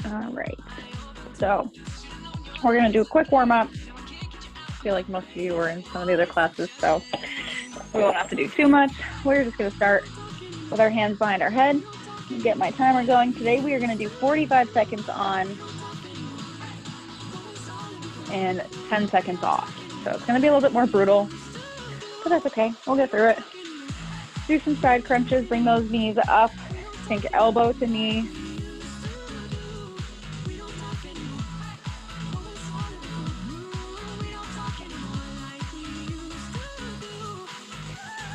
All right, so we're gonna do a quick warm up. I feel like most of you were in some of the other classes, so we won't have to do too much. We're just gonna start with our hands behind our head. Get my timer going. Today we are gonna do 45 seconds on and 10 seconds off. So it's gonna be a little bit more brutal, but that's okay, we'll get through it. Do some side crunches, bring those knees up, think elbow to knee.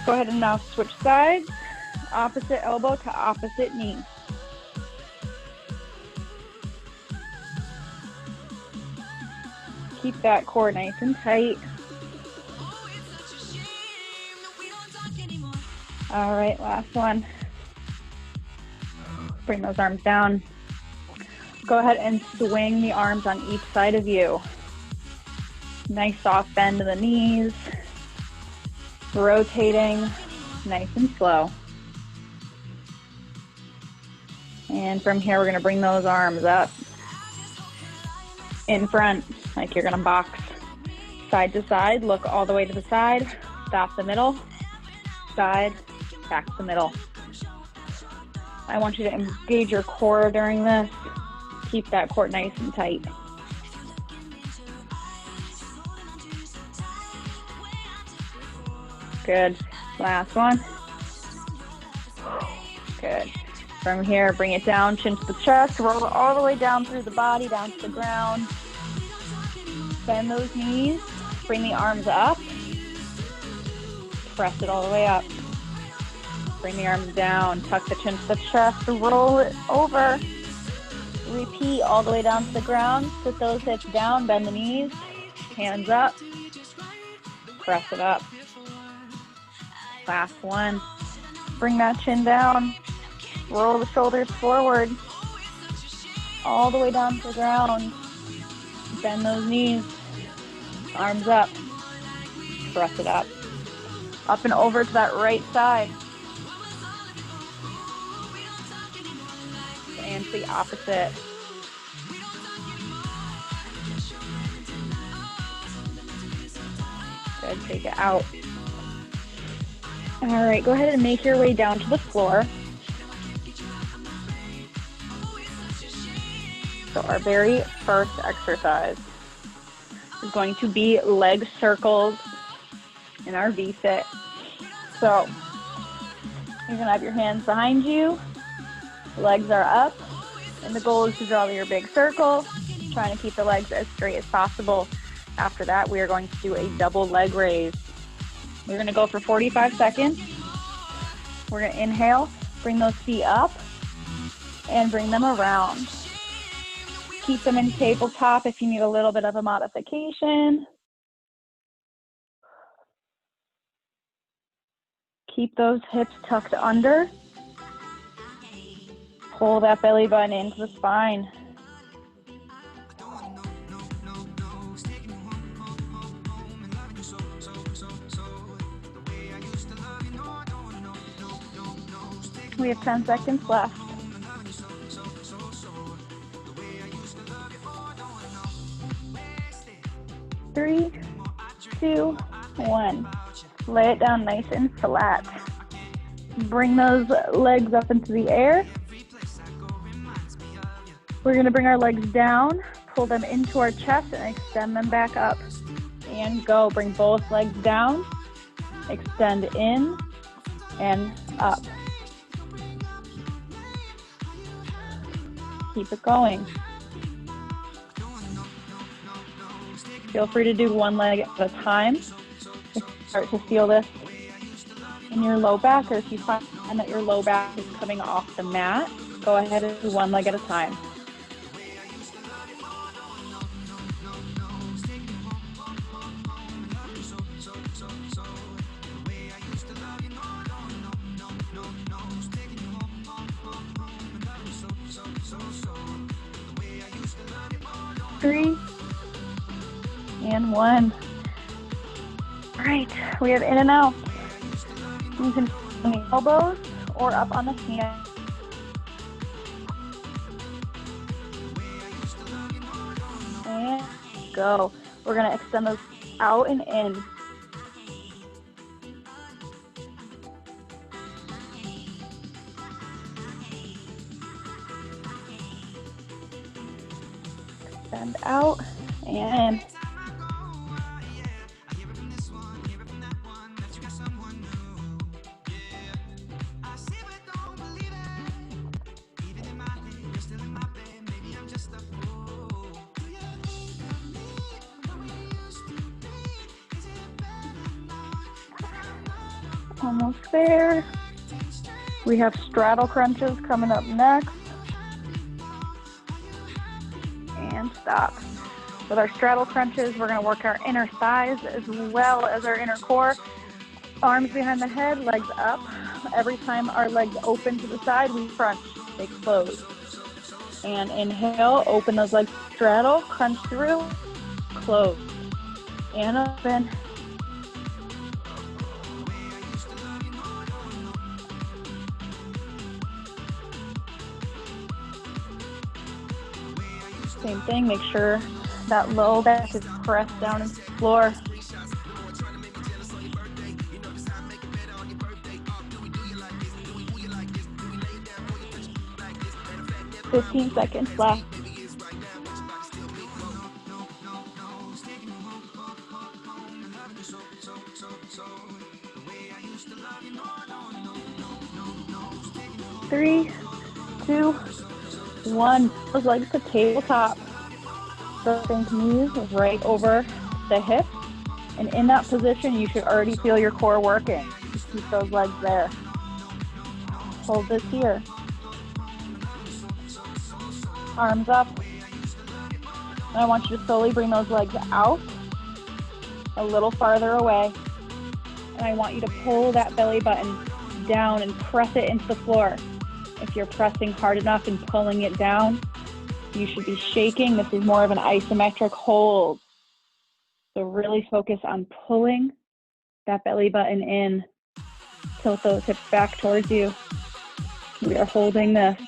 Go ahead and now switch sides, opposite elbow to opposite knee. Keep that core nice and tight. All right, last one. Bring those arms down. Go ahead and swing the arms on each side of you. Nice soft bend to the knees. Rotating, nice and slow. And from here, we're gonna bring those arms up in front, like you're gonna box. Side to side, look all the way to the side, stop the middle, side, back to the middle. I want you to engage your core during this. Keep that core nice and tight. Good. Last one. Good. From here, bring it down, chin to the chest, roll it all the way down through the body, down to the ground. Bend those knees, bring the arms up, press it all the way up. Bring the arms down, tuck the chin to the chest, roll it over. Repeat all the way down to the ground. Sit those hips down, bend the knees, hands up, press it up. Last one. Bring that chin down, roll the shoulders forward, all the way down to the ground. Bend those knees, arms up, press it up. Up and over to that right side. And to the opposite. Good, take it out. All right, go ahead and make your way down to the floor. So our very first exercise is going to be leg circles in our V-sit. So you're gonna have your hands behind you, legs are up, and the goal is to draw your big circle, trying to keep the legs as straight as possible. After that, we are going to do a double leg raise. We're gonna go for 45 seconds. We're gonna inhale, bring those feet up, and bring them around. Keep them in tabletop if you need a little bit of a modification. Keep those hips tucked under. Pull that belly button into the spine. We have 10 seconds left. 3, 2, 1. Lay it down nice and flat. Bring those legs up into the air. We're going to bring our legs down, pull them into our chest, and extend them back up. And go. Bring both legs down, extend in and up. Keep it going. Feel free to do one leg at a time. If you start to feel this in your low back, or if you find that your low back is coming off the mat, go ahead and do one leg at a time. Three, and 1. All right, we have in and out. You can on the elbows or up on the hands. go. We're going to extend those out and in. Extend out and in. Almost there. We have straddle crunches coming up next. And stop. With our straddle crunches, we're going to work our inner thighs as well as our inner core. Arms behind the head, legs up. Every time our legs open to the side, we crunch. They close. And inhale, open those legs, straddle, crunch through, close. And open. Same thing, make sure that low back is pressed down into the floor. "15 seconds left. Three, two, one. Those legs to tabletop. The knees right over the hips. And in that position, you should already feel your core working. Just keep those legs there. Hold this here. Arms up. And I want you to slowly bring those legs out a little farther away. And I want you to pull that belly button down and press it into the floor. If you're pressing hard enough and pulling it down, you should be shaking. This is more of an isometric hold. So really focus on pulling that belly button in. Tilt those hips back towards you. We are holding this.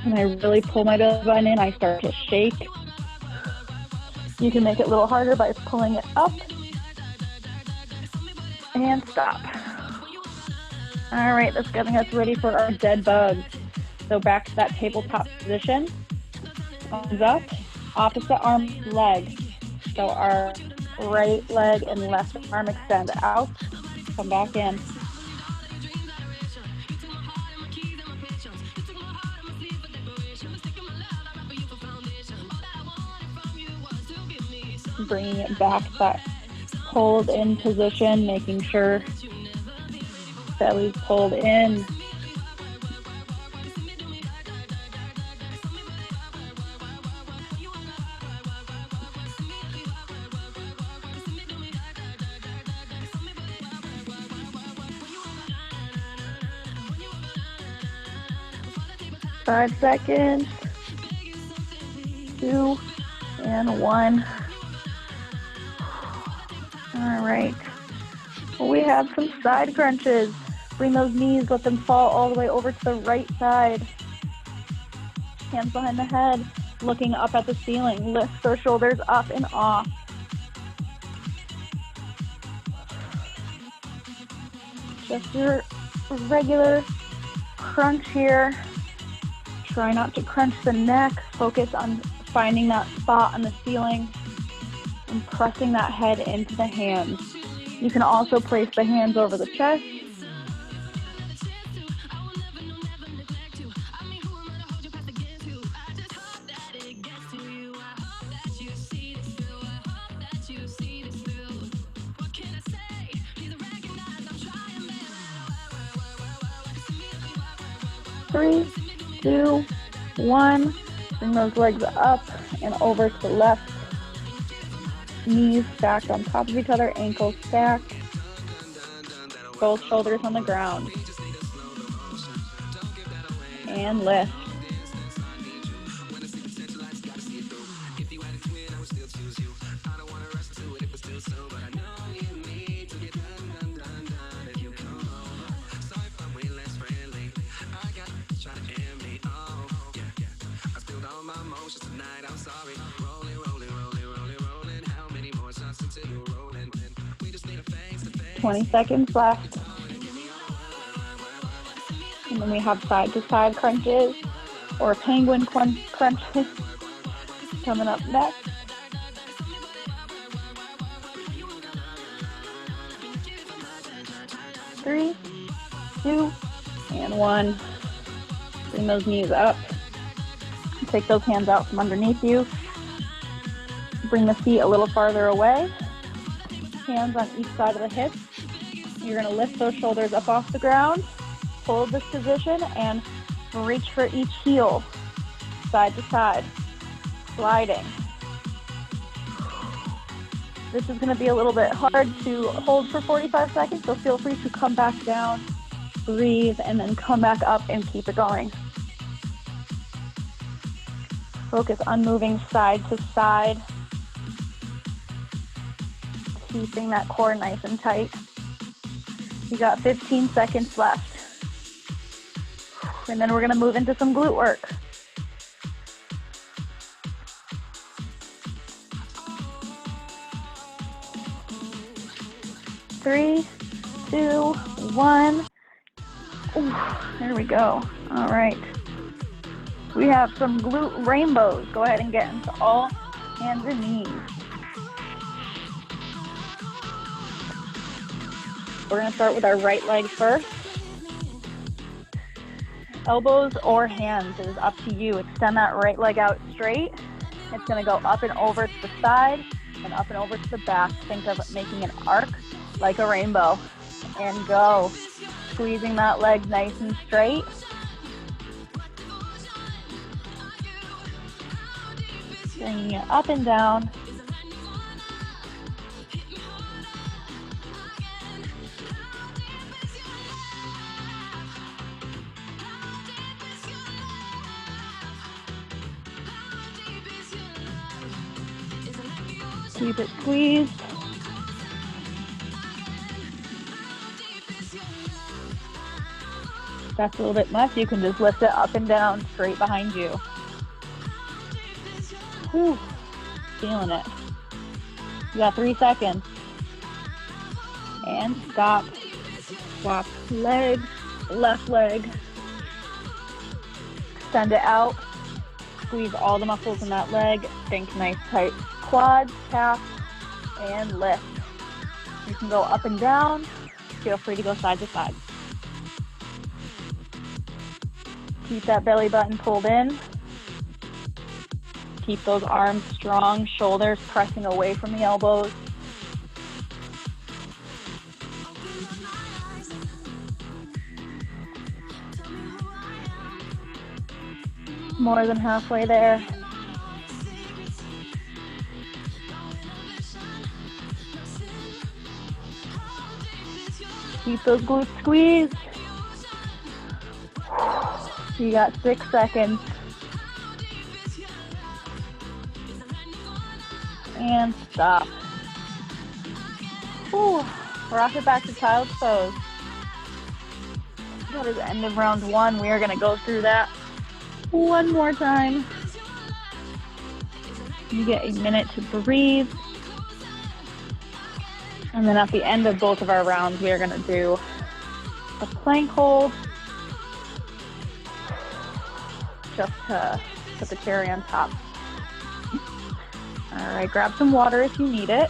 And I really pull my belly button in, I start to shake. You can make it a little harder by pulling it up. And stop. All right, that's getting us ready for our dead bugs. So back to that tabletop position. Arms up, opposite arm, leg. So our right leg and left arm extend out. Come back in. Bringing it back to that hold in position, making sure belly's pulled in. Five seconds. 2 and 1. All right. Well, we have some side crunches. Bring those knees, let them fall all the way over to the right side. Hands behind the head, looking up at the ceiling. Lift those shoulders up and off. Just your regular crunch here. Try not to crunch the neck. Focus on finding that spot on the ceiling and pressing that head into the hands. You can also place the hands over the chest. Three, two, one. Bring those legs up and over to the left. Knees stacked on top of each other, ankles stacked. Both shoulders on the ground. And lift. 20 seconds left. And then we have side to side crunches or penguin crunches coming up next. 3, 2, and 1. Bring those knees up. Take those hands out from underneath you. Bring the feet a little farther away. Hands on each side of the hips. You're going to lift those shoulders up off the ground. Hold this position and reach for each heel. Side to side. Sliding. This is going to be a little bit hard to hold for 45 seconds, so feel free to come back down, breathe, and then come back up and keep it going. Focus on moving side to side, keeping that core nice and tight. You got 15 seconds left. And then we're going to move into some glute work. 3, 2, 1. Ooh, there we go. All right. We have some glute rainbows. Go ahead and get into all hands and knees. We're going to start with our right leg first. Elbows or hands, it is up to you. Extend that right leg out straight. It's going to go up and over to the side and up and over to the back. Think of making an arc like a rainbow. And go. Squeezing that leg nice and straight. Bringing it up and down. Keep it squeezed. If that's a little bit much, you can just lift it up and down straight behind you. Whew. Feeling it. You got 3 seconds. And stop. Swap legs, left leg. Extend it out. Squeeze all the muscles in that leg. Think nice tight quads, calf, and lift. You can go up and down. Feel free to go side to side. Keep that belly button pulled in. Keep those arms strong, shoulders pressing away from the elbows. More than halfway there. Keep those glutes squeezed. You got 6 seconds. And stop. Whew. Rock it back to child's pose. That is the end of round 1. We are going to go through that one more time. You get a minute to breathe. And then at the end of both of our rounds, we are going to do a plank hold. Just to put the cherry on top. All right, grab some water if you need it.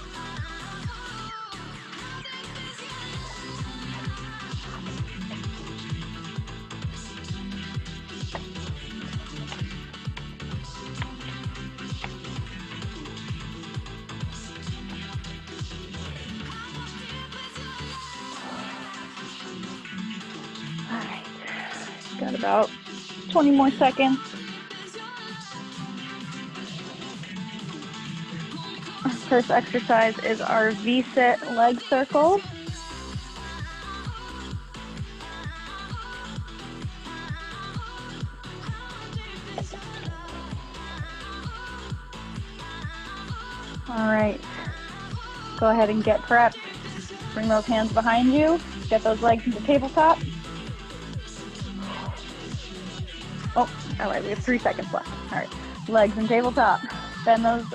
All right, got about 20 more seconds. Our first exercise is our V-sit leg circles. All right, go ahead and get prepped. Bring those hands behind you. Get those legs into tabletop. Oh, all right, we have 3 seconds left. All right, Legs and tabletop. Bend those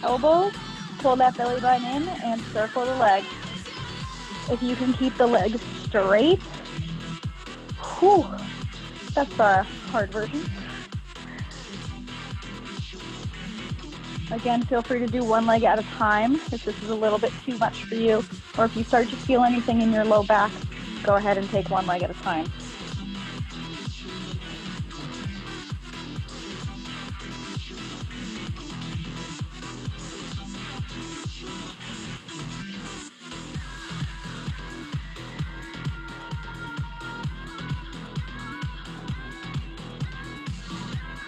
elbows, pull that belly button in, and circle the legs. If you can keep the legs straight, whew, that's a hard version. Again, feel free to do one leg at a time if this is a little bit too much for you, or if you start to feel anything in your low back, go ahead and take one leg at a time.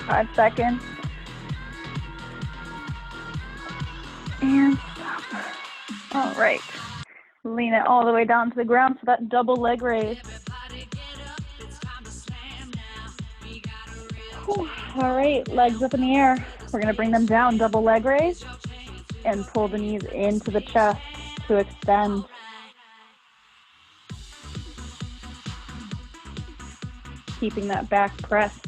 Five seconds. And stop. All right. Lean it all the way down to the ground for that double leg raise. Whew. All right, legs up in the air. We're going to bring them down, double leg raise, and pull the knees into the chest to extend. Keeping that back pressed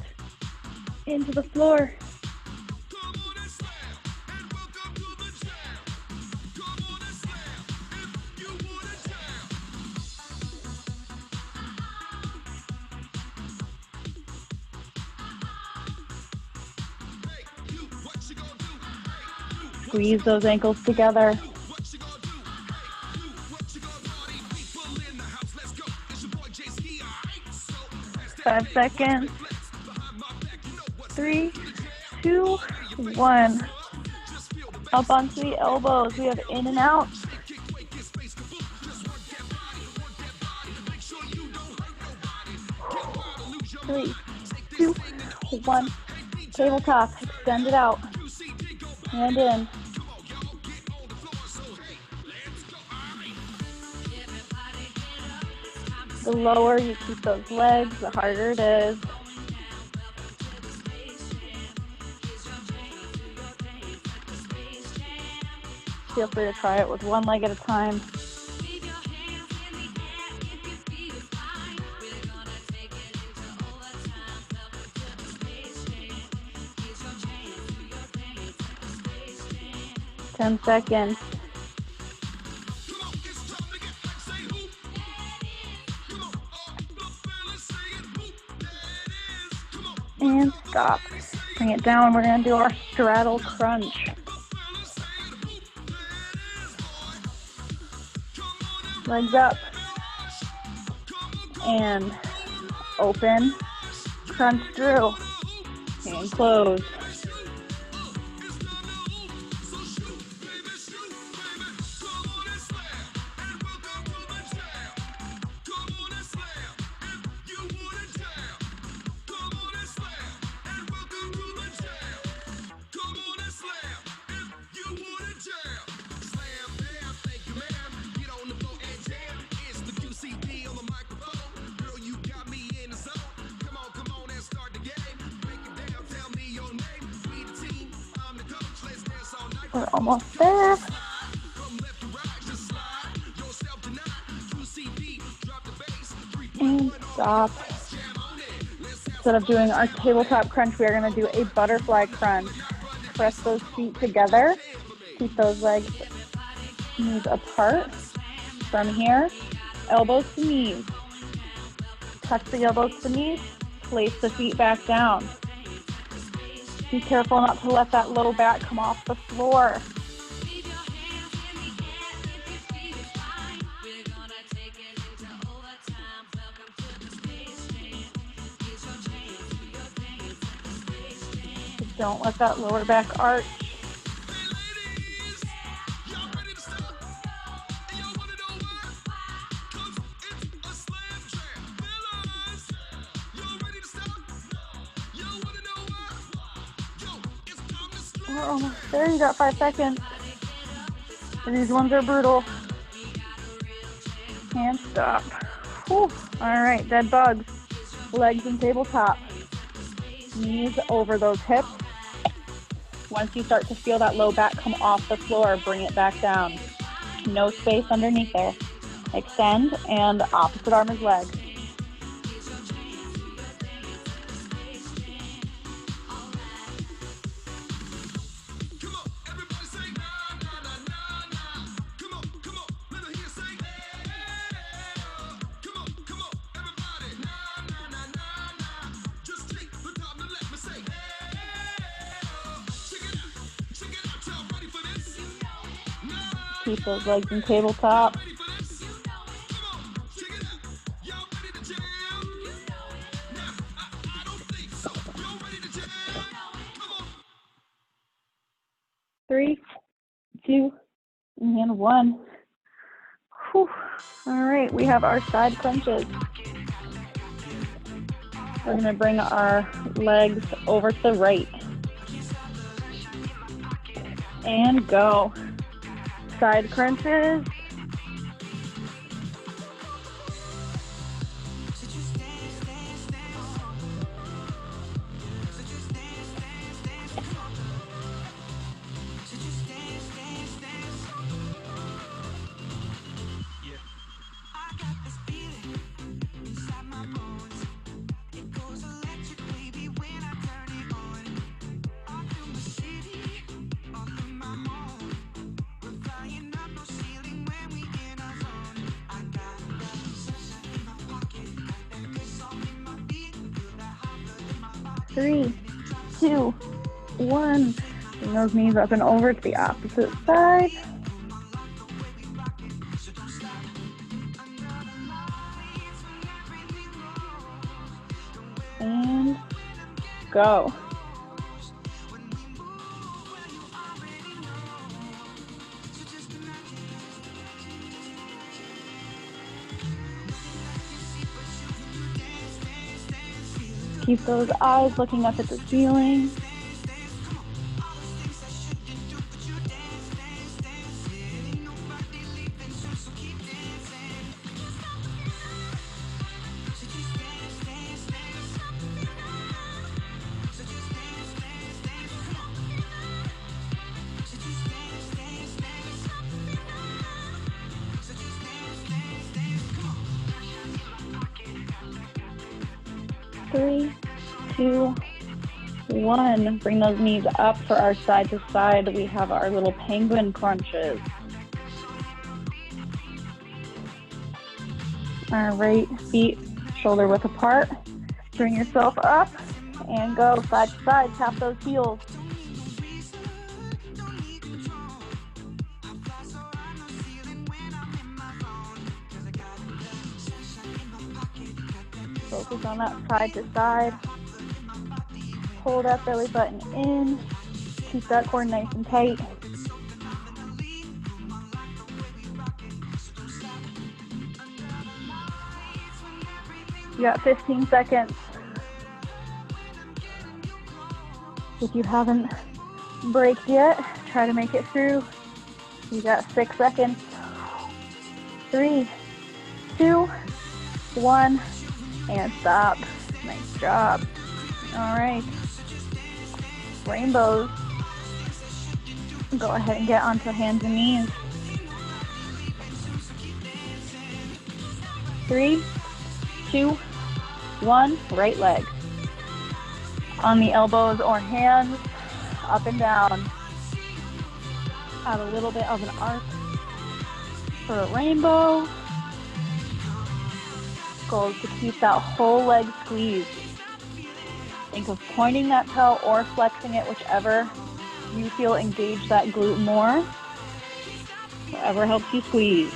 into the floor. Squeeze those ankles together. Five seconds. 3, 2, 1. Up onto the elbows. We have in and out. 3, 2, 1. Tabletop. Extend it out. And in. The lower you keep those legs, the harder it is. Feel free to try it with one leg at a time. Ten seconds. And stop. Bring it down. We're going to do our straddle crunch. Legs up. And open. Crunch through. And close. We're almost there. And stop. Instead of doing our tabletop crunch, we are going to do a butterfly crunch. Press those feet together. Keep those legs, knees apart. From here, elbows to knees. Tuck the elbows to knees. Place the feet back down. Be careful not to let that low back come off the floor. Don't let that lower back arch. We're almost there. You got 5 seconds. These ones are brutal. And stop. Whew. All right, dead bugs. Legs and tabletop. Knees over those hips. Once you start to feel that low back come off the floor, bring it back down. No space underneath there. Extend, and opposite arm is leg. Keep those legs in tabletop. Three, two, and one. Whew. All right, we have our side crunches. We're going to bring our legs over to the right. And go. Side crunches. Three, two, one. Bring those knees up and over to the opposite side. And go. Keep those eyes looking up at the ceiling. Three, two, one. Bring those knees up for our side to side. We have our little penguin crunches. Our right feet shoulder width apart. Bring yourself up and go side to side. Tap those heels. Focus on that side to side. Pull that belly button in. Keep that core nice and tight. You got 15 seconds. If you haven't braked yet, try to make it through. You got 6 seconds. 3, 2, 1, and stop. Nice job. All right. Rainbows. Go ahead and get onto hands and knees. 3, 2, 1, right leg. On the elbows or hands, up and down. Add a little bit of an arc for a rainbow. Goal is to keep that whole leg squeezed. Think of pointing that toe or flexing it, whichever you feel engage that glute more. Whatever helps you squeeze.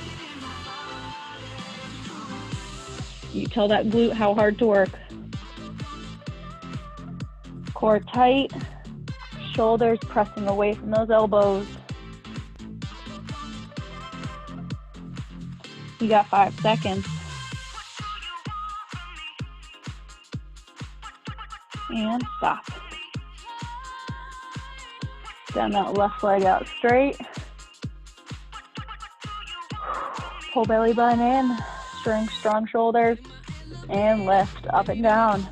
You tell that glute how hard to work. Core tight, shoulders pressing away from those elbows. You got 5 seconds. And stop. Send that left leg out straight. Pull belly button in, strong shoulders, and lift up and down.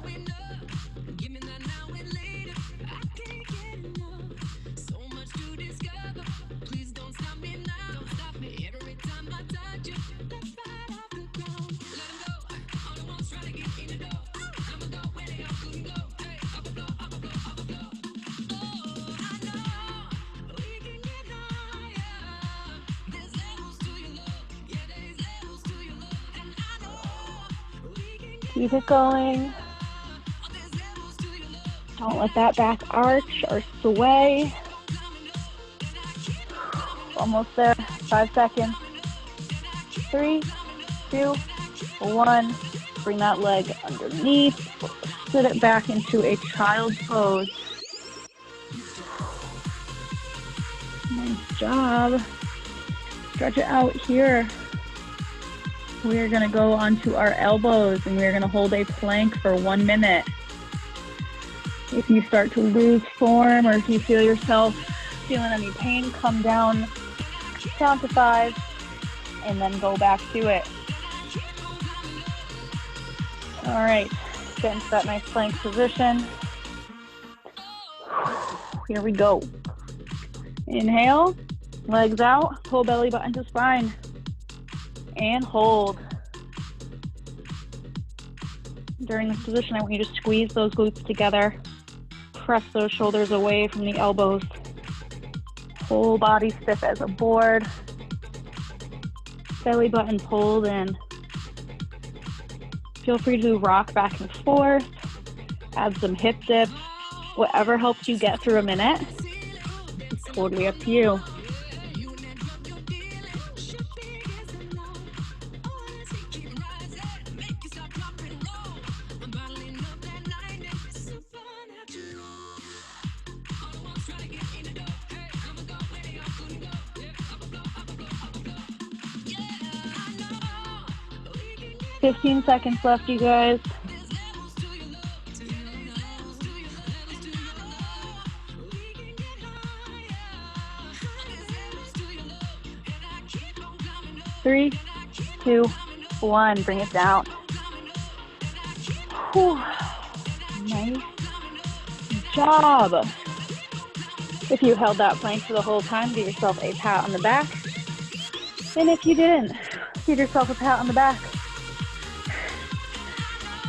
Keep it going. Don't let that back arch or sway. Almost there. 5 seconds. 3, 2, 1. Bring that leg underneath. Sit it back into a child's pose. Nice job. Stretch it out here. We are going to go onto our elbows and we are going to hold a plank for 1 minute. If you start to lose form or if you feel yourself feeling any pain, come down, count to 5, and then go back to it. All right, get into that nice plank position. Here we go. Inhale, legs out, pull belly button to spine, and hold. During this position, I want you to squeeze those glutes together. Press those shoulders away from the elbows. Whole body stiff as a board. Belly button pulled in. Feel free to rock back and forth. Add some hip dips. Whatever helps you get through a minute. It's totally up to you. Fifteen seconds left, you guys. Three, 2, 1. Bring it down. Whew. Nice job. If you held that plank for the whole time, give yourself a pat on the back. And if you didn't, give yourself a pat on the back.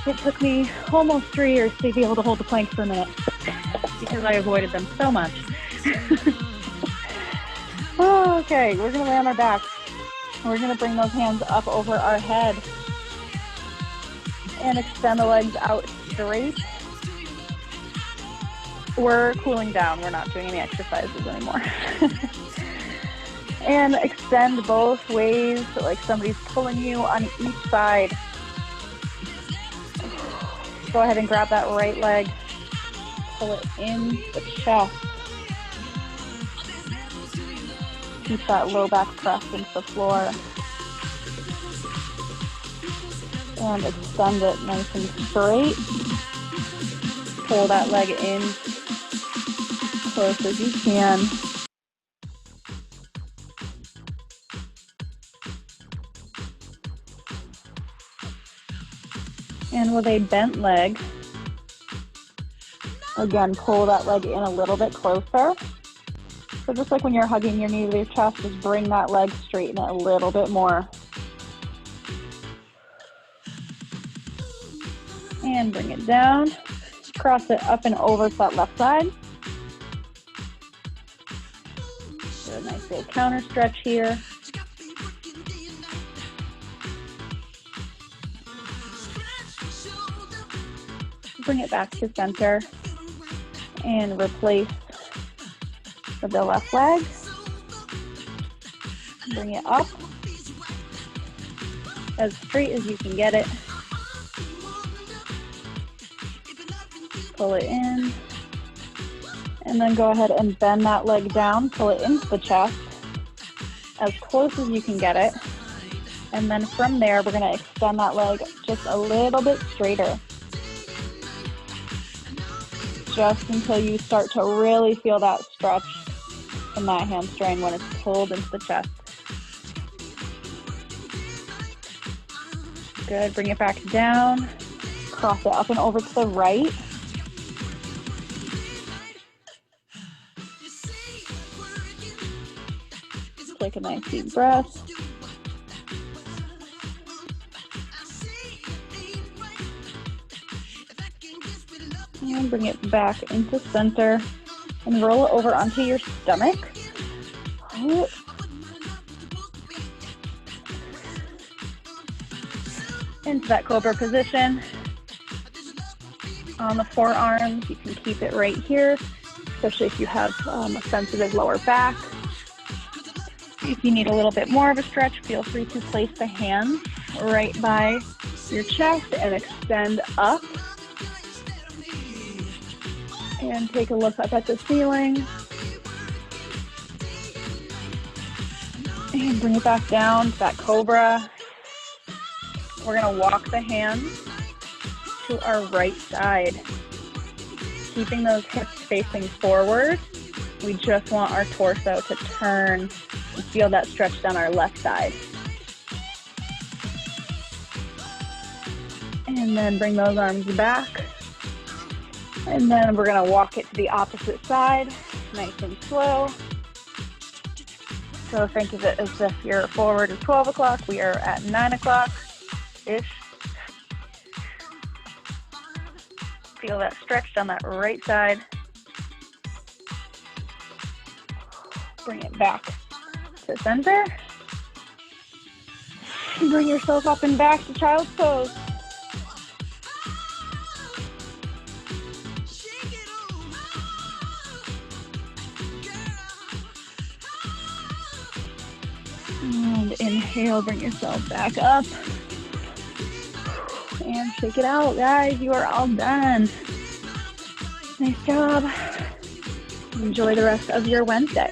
It took me almost 3 years to be able to hold the plank for a minute because I avoided them so much. Okay, we're going to lay on our back. We're going to bring those hands up over our head and extend the legs out straight. We're cooling down. We're not doing any exercises anymore. And extend both ways, like somebody's pulling you on each side. Go ahead and grab that right leg. Pull it in the chest. Keep that low back pressed into the floor. And extend it nice and straight. Pull that leg in close as you can. And with a bent leg, again, pull that leg in a little bit closer. So just like when you're hugging your knee to your chest, just bring that leg, straighten it a little bit more. And bring it down. Cross it up and over to that left side. Do a nice little counter stretch here. Bring it back to center and replace with the left leg. Bring it up as straight as you can get it. Pull it in. And then go ahead and bend that leg down. Pull it into the chest as close as you can get it. And then from there, we're going to extend that leg just a little bit straighter. Just until you start to really feel that stretch in that hamstring when it's pulled into the chest. Good, bring it back down. Cross it up and over to the right. Take a nice deep breath. And bring it back into center and roll it over onto your stomach. Into that cobra position. On the forearms, you can keep it right here, especially if you have a sensitive lower back. If you need a little bit more of a stretch, feel free to place the hands right by your chest and extend up. And take a look up at the ceiling. And bring it back down to that cobra. We're going to walk the hands to our right side, keeping those hips facing forward. We just want our torso to turn and feel that stretch down our left side. And then bring those arms back. And then we're going to walk it to the opposite side, nice and slow. So think of it as if you're forward at 12 o'clock, we are at 9 o'clock-ish. Feel that stretch down that right side. Bring it back to center. Bring yourself up and back to child's pose. And inhale, bring yourself back up. And shake it out, guys. You are all done. Nice job. Enjoy the rest of your Wednesday.